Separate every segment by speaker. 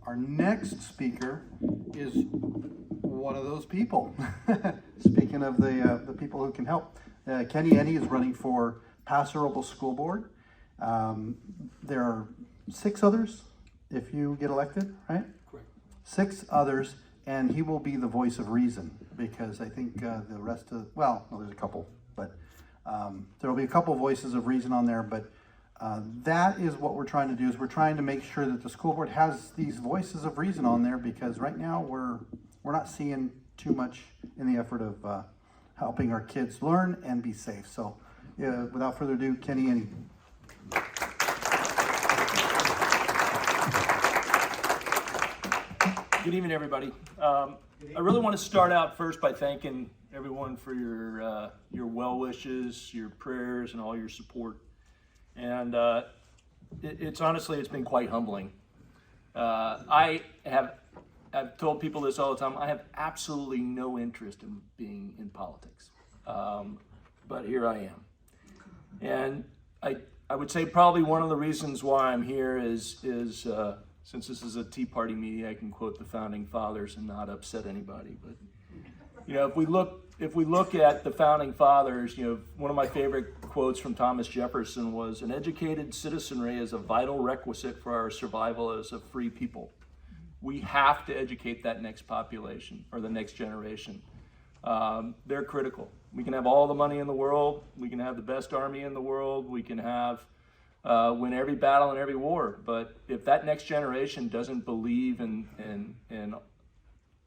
Speaker 1: Our next speaker is one of those people. Speaking of the people who can help, Kenney Enney is running for Paso Robles School Board. There are 6 others if you get elected, right?
Speaker 2: Correct.
Speaker 1: 6 others, and he will be the voice of reason, because I think the rest of, well, no, there's a couple, but there will be a couple voices of reason on there, but that is what we're trying to do, is we're trying to make sure that the school board has these voices of reason on there, because right now we're not seeing too much in the effort of helping our kids learn and be safe. So without further ado, Kenney Enney.
Speaker 2: Good evening, everybody. I really want to start out first by thanking everyone for your well wishes, your prayers, and all your support. And it's honestly, it's been quite humbling. I've told people this all the time. I have absolutely no interest in being in politics, but here I am. And I would say probably one of the reasons why I'm here is since this is a Tea Party meeting, I can quote the founding fathers and not upset anybody. But you know, if we look at the founding fathers, you know, one of my favorite quotes from Thomas Jefferson was, "An educated citizenry is a vital requisite for our survival as a free people." We have to educate that next population or the next generation. They're critical. We can have all the money in the world. We can have the best army in the world. We can have win every battle and every war. But if that next generation doesn't believe in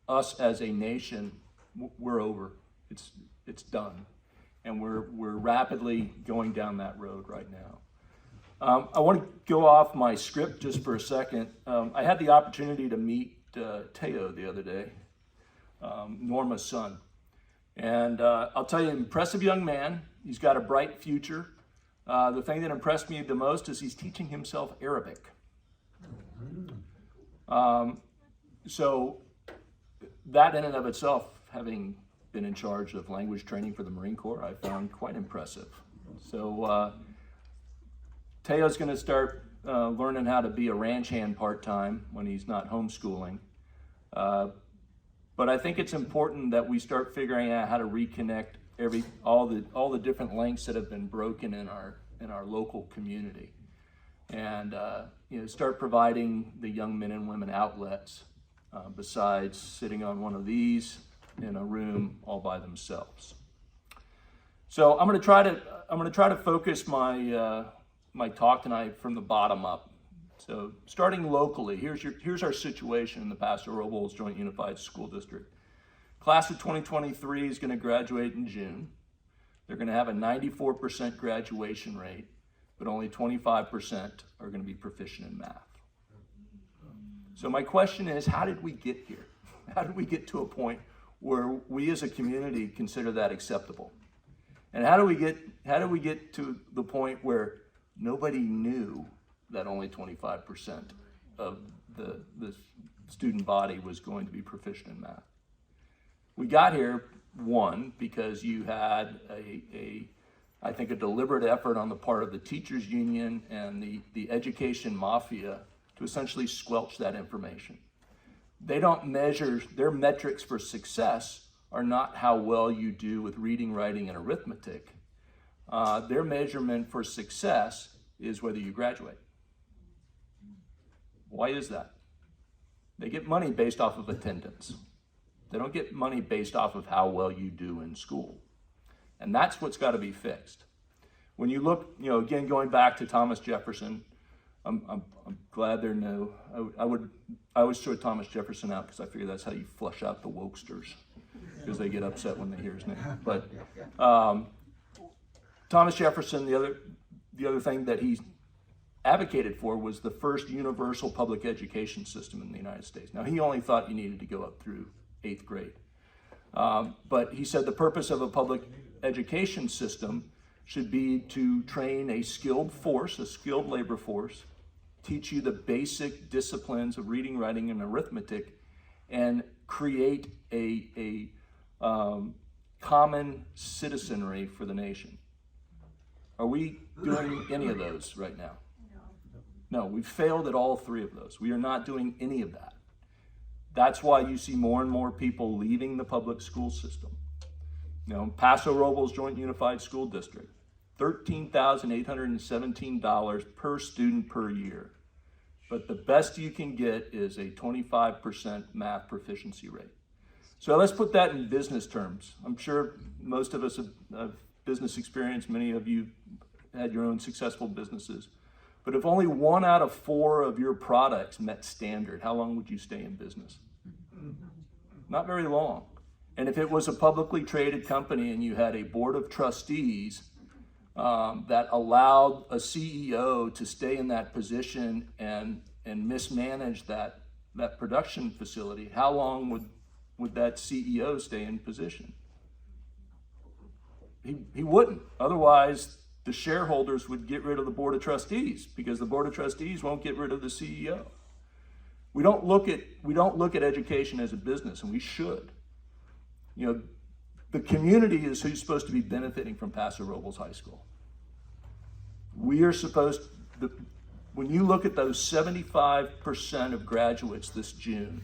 Speaker 2: us as a nation, we're over. It's done, and we're rapidly going down that road right now. I want to go off my script just for a second. I had the opportunity to meet Teo the other day, Norma's son, and I'll tell you, impressive young man. He's got a bright future. The thing that impressed me the most is he's teaching himself Arabic. So that in and of itself, having been in charge of language training for the Marine Corps, I found quite impressive. So Teo's going to start learning how to be a ranch hand part-time when he's not homeschooling. But I think it's important that we start figuring out how to reconnect all the different links that have been broken in our local community, and you know, start providing the young men and women outlets besides sitting on one of these in a room all by themselves. So I'm going to try to focus my talk tonight from the bottom up. So starting locally, here's our situation in the Paso Robles Joint Unified School District. Class of 2023 is going to graduate in June. They're going to have a 94% graduation rate, but only 25% are going to be proficient in math. So my question is, how did we get here? How did we get to a point where we as a community consider that acceptable? And how do we get to the point where nobody knew that only 25% of the student body was going to be proficient in math? We got here, one, because you had I think a deliberate effort on the part of the teachers union and the education mafia to essentially squelch that information. They don't measure, their metrics for success are not how well you do with reading, writing, and arithmetic. Their measurement for success is whether you graduate. Why is that? They get money based off of attendance. They don't get money based off of how well you do in school. And that's what's got to be fixed. When you look, you know, again, going back to Thomas Jefferson, I'm glad they're no. I always throw Thomas Jefferson out because I figure that's how you flush out the wokesters, because they get upset when they hear his name. But Thomas Jefferson, the other thing that he advocated for was the first universal public education system in the United States. Now, he only thought you needed to go up through 8th grade. But he said the purpose of a public education system should be to train a skilled force, a skilled labor force, teach you the basic disciplines of reading, writing, and arithmetic, and create a common citizenry for the nation. Are we doing any of those right now? No, we've failed at all three of those. We are not doing any of that. That's why you see more and more people leaving the public school system. Paso Robles Joint Unified School District, $13,817 per student per year. But the best you can get is a 25% math proficiency rate. So let's put that in business terms. I'm sure most of us have business experience. Many of you had your own successful businesses. But if only 1 out of 4 of your products met standard, how long would you stay in business? Not very long. And if it was a publicly traded company and you had a board of trustees that allowed a CEO to stay in that position and mismanage that production facility, how long would that CEO stay in position? He wouldn't. Otherwise, the shareholders would get rid of the board of trustees because the board of trustees won't get rid of the CEO. We don't look at education as a business, and we should. The community is who's supposed to be benefiting from Paso Robles High School. We are supposed to, when you look at those 75% of graduates this June,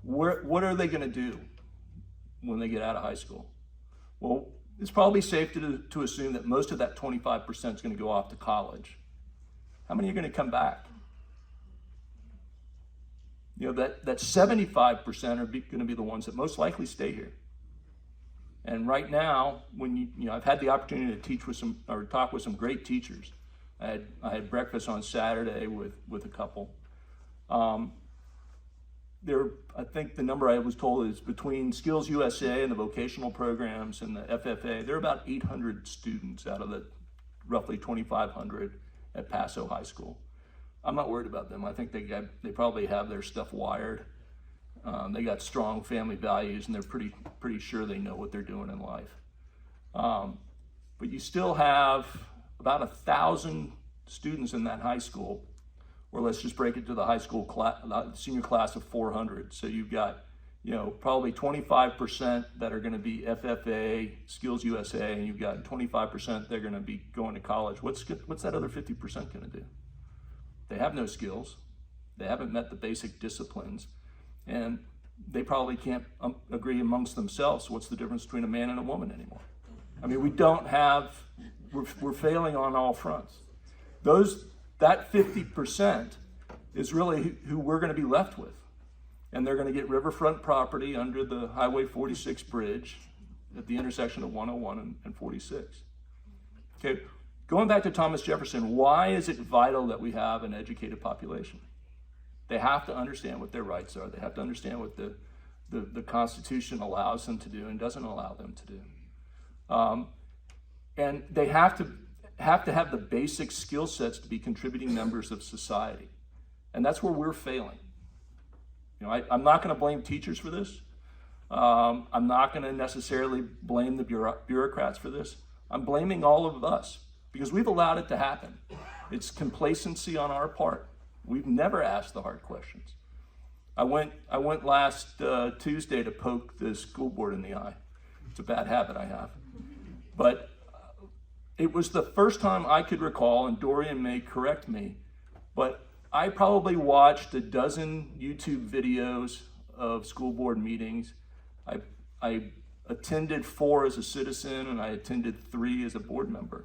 Speaker 2: what are they going to do when they get out of high school? Well, it's probably safe to assume that most of that 25% is going to go off to college. How many are going to come back? That 75% are going to be the ones that most likely stay here. And right now, when I've had the opportunity to talk with some great teachers. I had breakfast on Saturday with a couple. I think the number I was told is between Skills USA and the vocational programs and the FFA, there are about 800 students out of the roughly 2,500 at Paso High School. I'm not worried about them. I think they probably have their stuff wired. They got strong family values, and they're pretty sure they know what they're doing in life. But you still have about 1,000 students in that high school, or let's just break it to the high school senior class of 400. So you've got probably 25% that are going to be FFA, Skills USA, and you've got 25% they're going to be going to college. What's that other 50% going to do? They have no skills. They haven't met the basic disciplines. And they probably can't agree amongst themselves what's the difference between a man and a woman anymore. I mean, we're failing on all fronts. That 50% is really who we're going to be left with. And they're going to get riverfront property under the Highway 46 bridge at the intersection of 101 and 46. Okay, going back to Thomas Jefferson, why is it vital that we have an educated population? They have to understand what their rights are. They have to understand what the Constitution allows them to do and doesn't allow them to do. And they have to have the basic skill sets to be contributing members of society. And that's where we're failing. I'm not going to blame teachers for this. I'm not going to necessarily blame the bureaucrats for this. I'm blaming all of us because we've allowed it to happen. It's complacency on our part. We've never asked the hard questions. I went last Tuesday to poke the school board in the eye. It's a bad habit I have. But it was the first time I could recall, and Dorian may correct me, but I probably watched a dozen YouTube videos of school board meetings. I attended 4 as a citizen, and I attended 3 as a board member.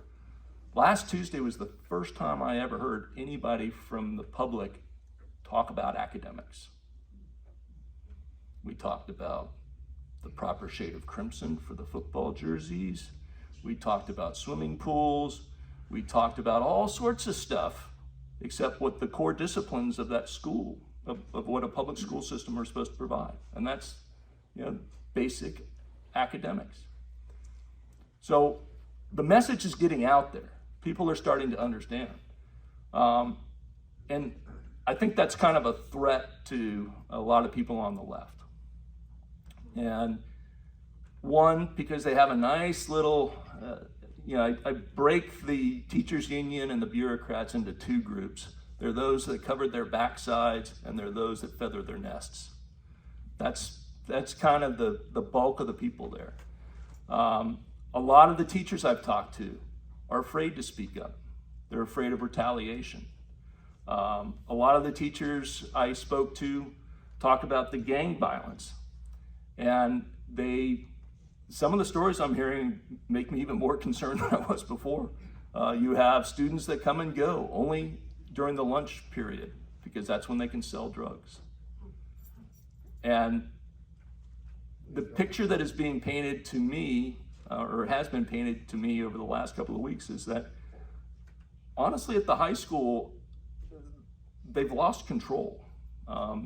Speaker 2: Last Tuesday was the first time I ever heard anybody from the public talk about academics. We talked about the proper shade of crimson for the football jerseys. We talked about swimming pools. We talked about all sorts of stuff except what the core disciplines of that school, of what a public school system are supposed to provide. And that's, basic academics. So the message is getting out there. People are starting to understand. And I think that's kind of a threat to a lot of people on the left. And one, because they have a nice little, I break the teachers union and the bureaucrats into 2 groups. There are those that covered their backsides, and there are those that feather their nests. That's kind of the bulk of the people there. A lot of the teachers I've talked to are afraid to speak up. They're afraid of retaliation. A lot of the teachers I spoke to talk about the gang violence, and some of the stories I'm hearing make me even more concerned than I was before. You have students that come and go only during the lunch period because that's when they can sell drugs. And the picture that is being painted to me, or has been painted to me over the last couple of weeks, is that honestly at the high school, they've lost control.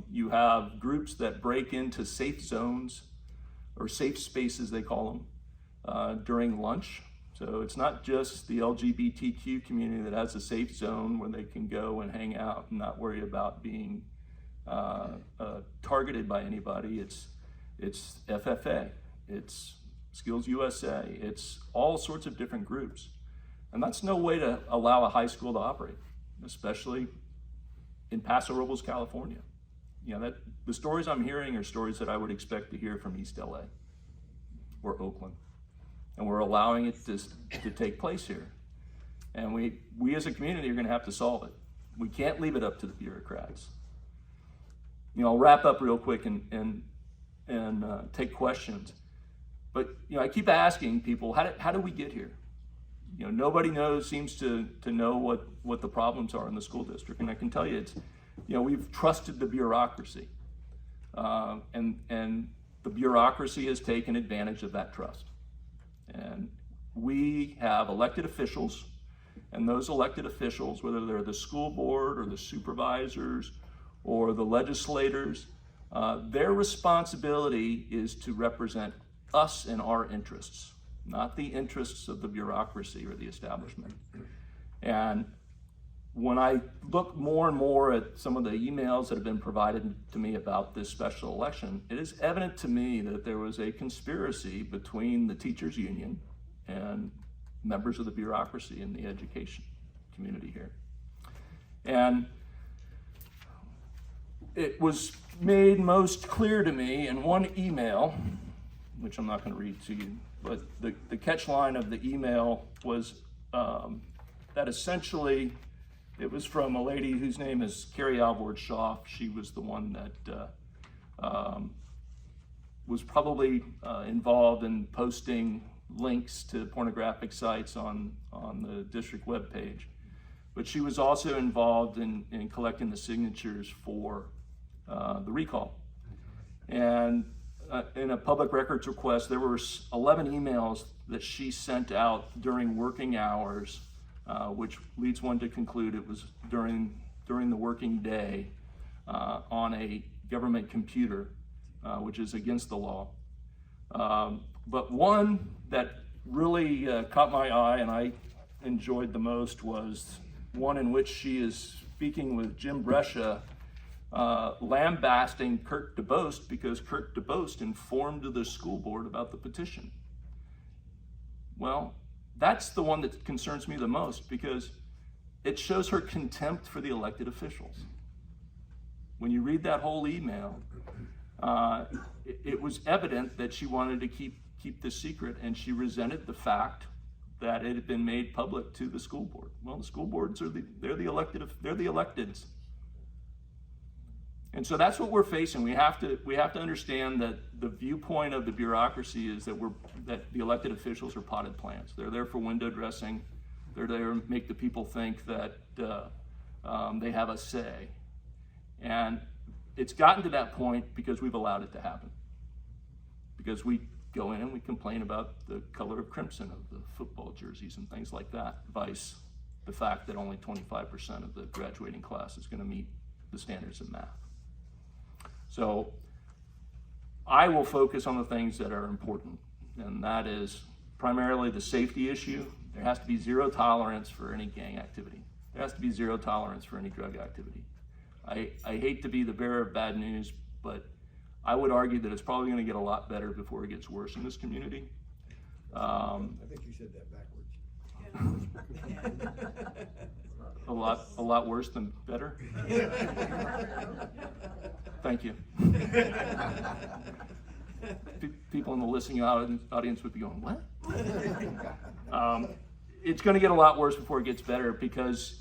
Speaker 2: You have groups that break into safe zones, or safe spaces they call them, during lunch. So it's not just the LGBTQ community that has a safe zone where they can go and hang out and not worry about being targeted by anybody. It's FFA, it's Skills USA, it's all sorts of different groups. And that's no way to allow a high school to operate, especially in Paso Robles, California. The stories I'm hearing are stories that I would expect to hear from East LA or Oakland. And we're allowing it to take place here. And we as a community are gonna have to solve it. We can't leave it up to the bureaucrats. I'll wrap up real quick and take questions. But I keep asking people, how do we get here? Nobody seems to know what the problems are in the school district. And I can tell you, we've trusted the bureaucracy. And the bureaucracy has taken advantage of that trust. And we have elected officials, and those elected officials, whether they're the school board or the supervisors or the legislators, their responsibility is to represent us and our interests, not the interests of the bureaucracy or the establishment. And when I look more and more at some of the emails that have been provided to me about this special election, it is evident to me that there was a conspiracy between the teachers union and members of the bureaucracy in the education community here. And it was made most clear to me in one email, which I'm not going to read to you, but the catch line of the email was that essentially it was from a lady whose name is Carrie Alvord Schaff. She was the one that was probably involved in posting links to pornographic sites on the district webpage. But she was also involved in collecting the signatures for the recall. And in a public records request, there were 11 emails that she sent out during working hours, which leads one to conclude it was during the working day on a government computer, which is against the law. But one that really caught my eye and I enjoyed the most was one in which she is speaking with Jim Brescia, lambasting Kurt DeBost because Kurt DeBost informed the school board about the petition. Well, that's the one that concerns me the most because it shows her contempt for the elected officials. When you read that whole email, it was evident that she wanted to keep this secret, and she resented the fact that it had been made public to the school board. Well, the school boards they're the electeds. And so that's what we're facing. We have to understand that the viewpoint of the bureaucracy is that the elected officials are potted plants. They're there for window dressing. They're there to make the people think that they have a say. And it's gotten to that point because we've allowed it to happen. Because we go in and we complain about the color of crimson of the football jerseys and things like that, vice the fact that only 25% of the graduating class is going to meet the standards of math. So I will focus on the things that are important, and that is primarily the safety issue. There has to be zero tolerance for any gang activity. There has to be zero tolerance for any drug activity. I hate to be the bearer of bad news, but I would argue that it's probably going to get a lot better before it gets worse in this community.
Speaker 3: I think you said that backwards.
Speaker 2: A lot worse than better. Thank you. People in the listening audience would be going, what? It's going to get a lot worse before it gets better because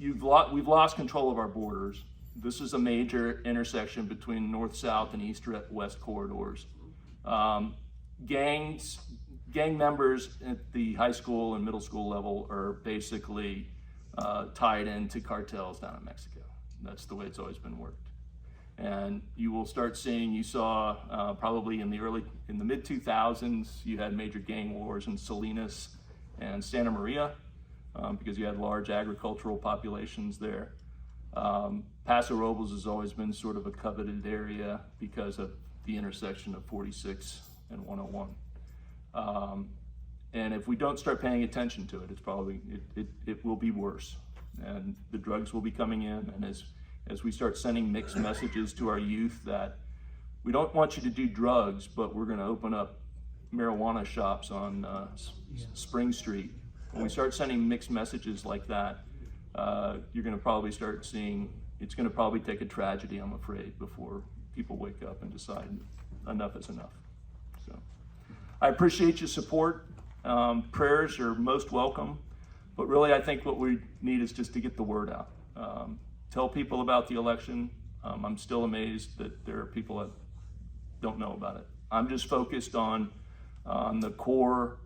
Speaker 2: we've lost control of our borders. This is a major intersection between north-south and east-west corridors. Gang members at the high school and middle school level are basically tied into cartels down in Mexico. That's the way it's always been worked. And you will start seeing, you saw probably in the mid 2000s, you had major gang wars in Salinas and Santa Maria because you had large agricultural populations there. Paso Robles has always been sort of a coveted area because of the intersection of 46 and 101. And if we don't start paying attention to it, it's probably, it will be worse. And the drugs will be coming in, and as we start sending mixed messages to our youth that we don't want you to do drugs, but we're gonna open up marijuana shops on Spring Street. When we start sending mixed messages like that, you're gonna probably start seeing, it's gonna probably take a tragedy, I'm afraid, before people wake up and decide enough is enough. So I appreciate your support. Prayers are most welcome, but really I think what we need is just to get the word out. Tell people about the election. I'm still amazed that there are people that don't know about it. I'm just focused on the core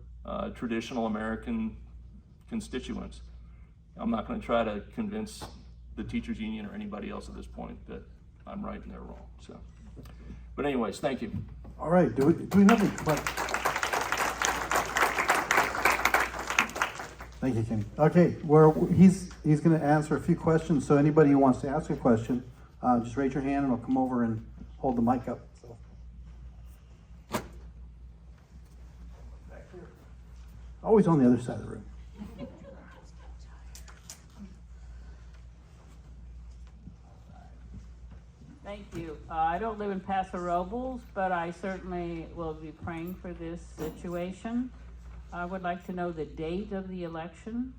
Speaker 2: traditional American constituents. I'm not going to try to convince the teachers union or anybody else at this point that I'm right and they're wrong. So, but anyways, thank you.
Speaker 1: All right, do we have any questions? Thank you, Kenny. Okay, he's going to answer a few questions, so anybody who wants to ask a question, just raise your hand and I'll come over and hold the mic up. So. Always on the other side of the room.
Speaker 4: Thank you. I don't live in Paso Robles, but I certainly will be praying for this situation. I would like to know the date of the election.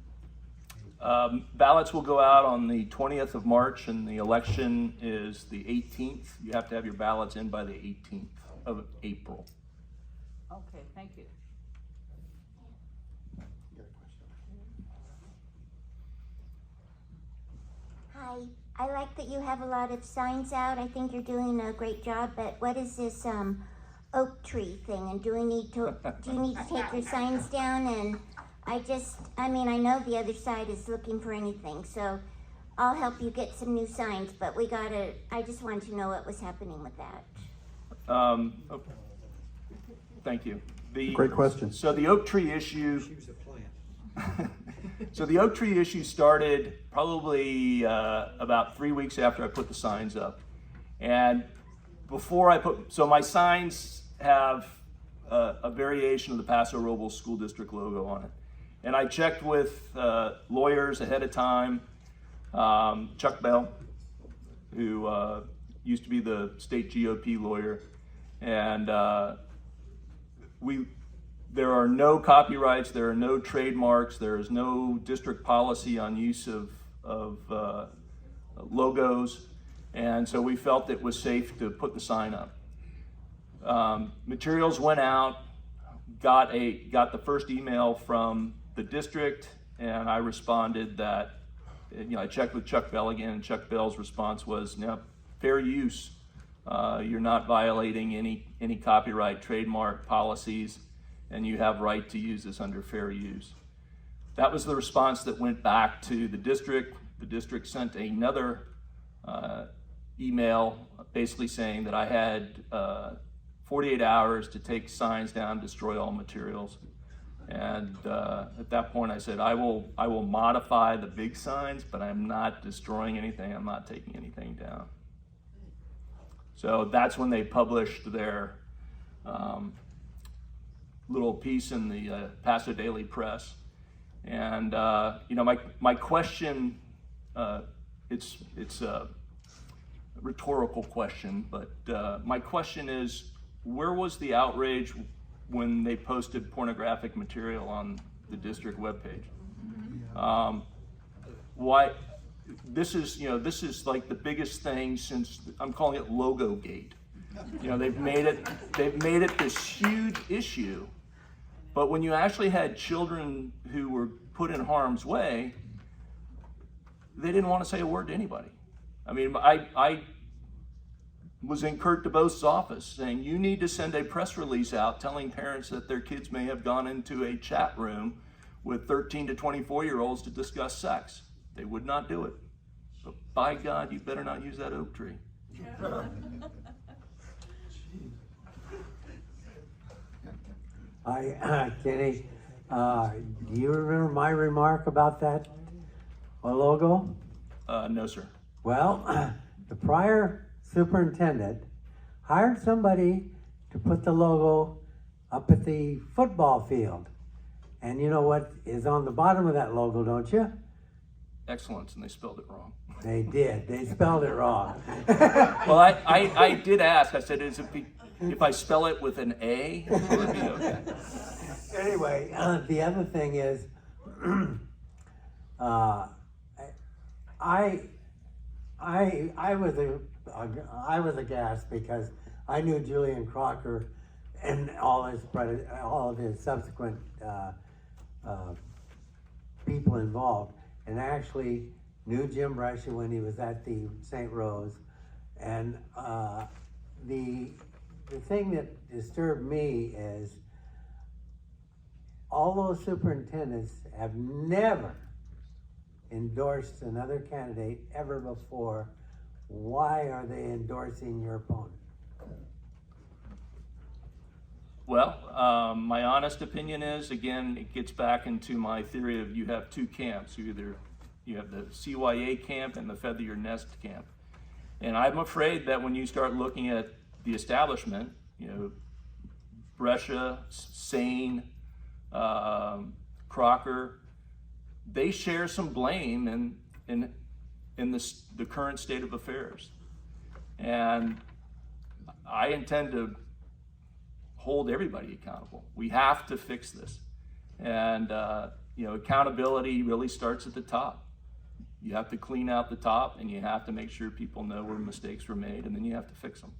Speaker 2: Ballots will go out on the 20th of March, and the election is the 18th. You have to have your ballots in by the 18th of April.
Speaker 4: Okay, thank you.
Speaker 5: Hi, I like that you have a lot of signs out. I think you're doing a great job, but what is this oak tree thing? And do you need to take your signs down? And I know the other side is looking for anything, so I'll help you get some new signs, but I just wanted to know what was happening with that.
Speaker 2: Okay. Thank you.
Speaker 1: Great question.
Speaker 2: So the oak tree issue.
Speaker 3: She was a plant.
Speaker 2: So the oak tree issue started probably about 3 weeks after I put the signs up. And before so my signs have a variation of the Paso Robles School District logo on it. And I checked with lawyers ahead of time, Chuck Bell, who used to be the state GOP lawyer. And there are no copyrights, there are no trademarks, there is no district policy on use of logos, and so we felt it was safe to put the sign up. Materials went out, got the first email from the district, and I responded that, I checked with Chuck Bell again, and Chuck Bell's response was, no, fair use. You're not violating any copyright, trademark policies, and you have right to use this under fair use. That was the response that went back to the district. The district sent another email basically saying that I had 48 hours to take signs down, destroy all materials. And at that point I said, I will modify the big signs, but I'm not destroying anything, I'm not taking anything down. So that's when they published their little piece in the Paso Daily Press. And my question, it's a rhetorical question, but my question is, where was the outrage when they posted pornographic material on the district webpage? Why? This is like the biggest thing since, I'm calling it Logo Gate. They've made it this huge issue. But when you actually had children who were put in harm's way, they didn't want to say a word to anybody. I mean, I was in Kurt DeBose's office saying, you need to send a press release out telling parents that their kids may have gone into a chat room with 13 to 24-year-olds to discuss sex. They would not do it. But by God, you better not use that oak tree.
Speaker 3: Kenny, do you remember my remark about that logo?
Speaker 2: No, sir.
Speaker 3: Well, the prior superintendent hired somebody to put the logo up at the football field. And you know what is on the bottom of that logo, don't you?
Speaker 2: Excellence, and they spelled it wrong.
Speaker 3: They did. They spelled it wrong.
Speaker 2: Well, I did ask. I said, if I spell it with an A, will it be okay?
Speaker 3: Anyway, the other thing is, I was aghast because I knew Julian Crocker and all of his subsequent people involved, and I actually knew Jim Brushy when he was at the St. Rose, and the thing that disturbed me is all those superintendents have never endorsed another candidate ever before. Why are they endorsing your opponent?
Speaker 2: Well, my honest opinion is, again, it gets back into my theory of you have two camps. You have the CYA camp and the Feather Your Nest camp. And I'm afraid that when you start looking at the establishment, Brescia, Sane, Crocker, they share some blame in the current state of affairs. And I intend to hold everybody accountable. We have to fix this. And accountability really starts at the top. You have to clean out the top, and you have to make sure people know where mistakes were made, and then you have to fix them.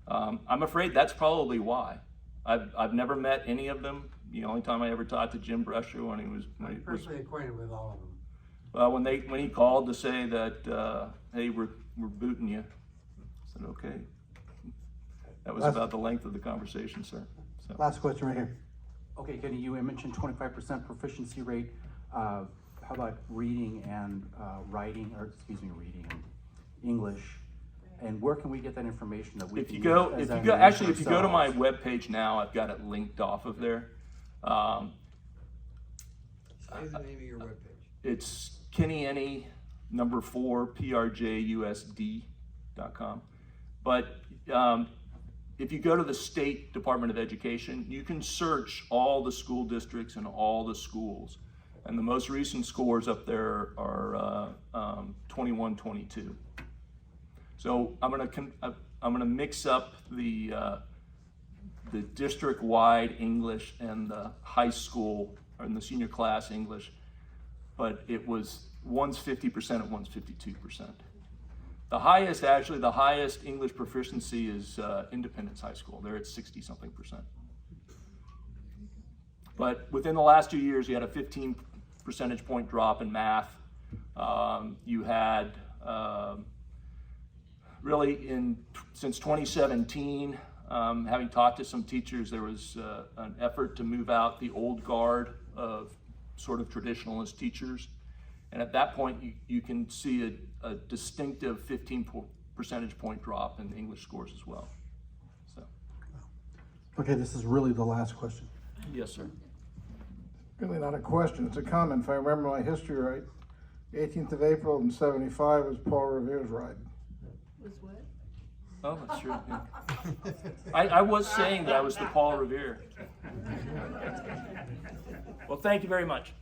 Speaker 2: I'm afraid that's probably why. I've never met any of them. The only time I ever talked to Jim Brescia when he was
Speaker 3: Personally acquainted with all of them.
Speaker 2: well, when he called to say that hey, we're booting you, I said okay. That was about the length of the conversation, sir. So.
Speaker 1: Last question right here.
Speaker 6: Okay, Kenny, you mentioned 25% proficiency rate. How about reading and reading and English? And where can we get that information that we
Speaker 2: If
Speaker 6: can
Speaker 2: you go,
Speaker 6: use
Speaker 2: if
Speaker 6: as
Speaker 2: you go,
Speaker 6: ammunition
Speaker 2: actually, if you go to my
Speaker 6: ourselves?
Speaker 2: webpage now, I've got it linked off of there.
Speaker 7: Say the name of your webpage.
Speaker 2: It's Kenney Enney, 4, PRJUSD.com. But if you go to the State Department of Education, you can search all the school districts and all the schools. And the most recent scores up there are 21-22. So I'm gonna mix up the district-wide English and the high school and the senior class English, but one's 50% and one's 52%. The highest English proficiency is Independence High School. They're at 60-something%. But within the last 2 years, you had a 15 percentage point drop in math. You had since 2017, having talked to some teachers, there was an effort to move out the old guard of sort of traditionalist teachers. And at that point, you can see a distinctive 15 percentage point drop in English scores as well. So,
Speaker 1: Okay, this is really the last question.
Speaker 2: yes, sir.
Speaker 8: Really not a question, it's a comment. If I remember my history right, 18th of April in '75 was Paul Revere's ride.
Speaker 2: Oh, that's true. Yeah. I was saying that I was the Paul Revere. Well, thank you very much.